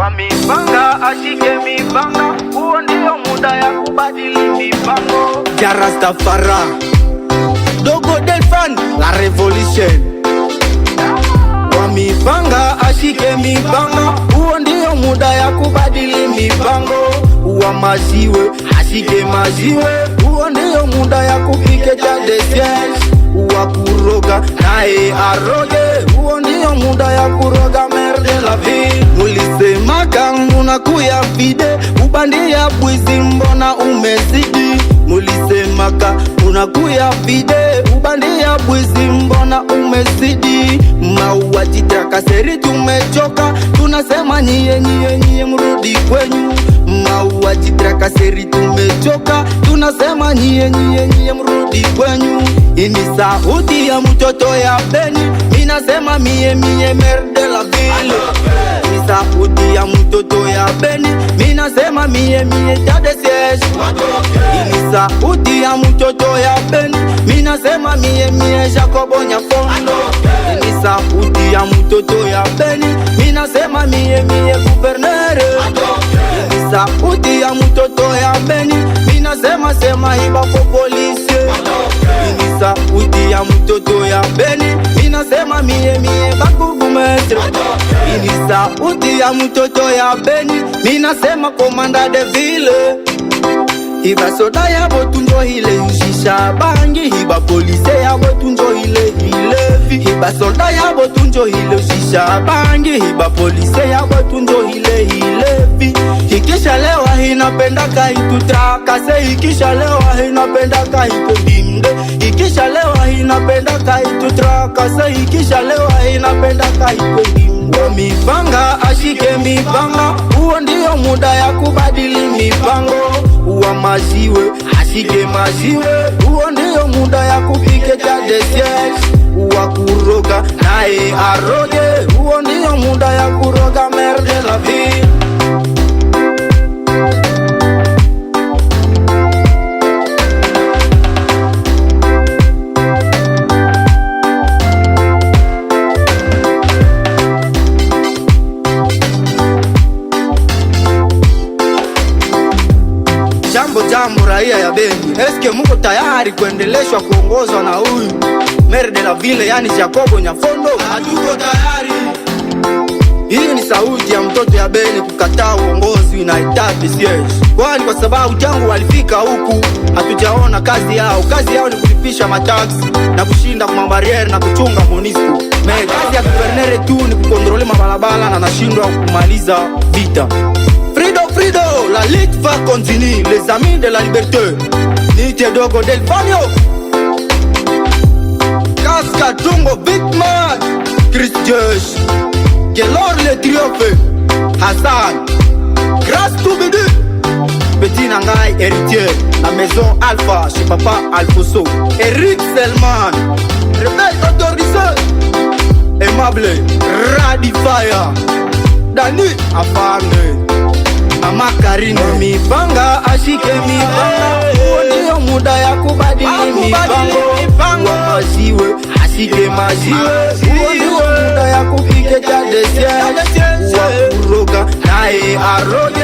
Kwa mipanga ashike mipanga, huo ndio muda ya kubadili mipango. Jarastafara Dogo Delfan, la revolution. Kwa mipanga ashike mipanga, huo ndio muda ya kubadili mipango. Uwa maziwe ashike maziwe, huo ndio muda ya kupike cha desies. Uwa kuroga nae aroge, huo ndio muda ya kuroga merde la vie. Mulisema kanguna kuya vide, ubandia bwizi mbona umezidi. Mulisema kanguna kuya vide, ubandia bwizi mbona umezidi. Mauaji trakaseri tumechoka, tunasema nyie mrudi kwenyu. Mauaji trakaseri tumechoka, tunasema nyie mrudi kwenyu. Ini sauti ya mtoto ya Beni, minasema mie merde la ville. Ini sauti ya mtoto ya Beni, minasema mie tade siege. Ini sauti ya mtoto ya Beni, minasema mie Jacobo Nyafondo. Ini sauti ya mtoto ya Beni, minasema mie gouverneur. Ini sauti ya mtoto ya Beni, minasema sema iba kwa polisi. Ini sauti ya mtoto ya Beni, minasema mie bakugumetre. Ini sauti ya mtoto ya Beni, minasema komanda de ville. Hiba soda ya botunjo hile ushisha bangi, hiba polise ya botunjo hile hilevi. Hiba soda ya botunjo hile ushisha bangi, hiba polise ya botunjo hile hilevi. Ikisha lewa hinapenda kaitu trakase, ikisha lewa hinapenda kaitu binde. Ikisha lewa hinapenda kaitu trakase, ikisha lewa hinapenda kaitu binde. Kwa mipanga ashike mipanga, huo ndio muda ya kubadili mipango. Uwa maziwe ashike maziwe, huo ndio muda ya kupike cha desies. Uwa kuroga nae aroge, huo ndio muda ya kuroga merde la vie. Jambo raia ya Beni, eske muko tayari kuendeleshwa kuongozwa na huyu merde la ville, yani Jacobo Nyafondo? Hatuko tayari. Hii ni sauti ya mtoto ya Beni kukataa uongozi na itapi siege. Kwani kwa sababu tangu walifika huku hatujaona kazi yao. Kazi yao ni kulipisha mataksi na kushinda kwa mabariere na kuchunga Monisco. Kazi ya guvernere tu ni kukontrole mabalabala na nashindwa kumaliza vita. Frido, la lutte va continuer, les amis de la liberté. Nite Dogo Delfanio, Kaska Tungo Bitman, Chris Josh, Gelor le triomphe, Hassan, Grâce Toubidi, Petit Nangai héritier, la maison Alpha chez Papa Alfoso, Eric Selman, Rebelle autorisé, Aimable, Radifire, Dani Afane, Mama Karine. Mipanga ashike mipanga, huo ndio muda ya kubadili mipango. Uwa maziwe ashike maziwe, huo ndio muda ya kupike cha desies. Uwa kuroga nae aroge,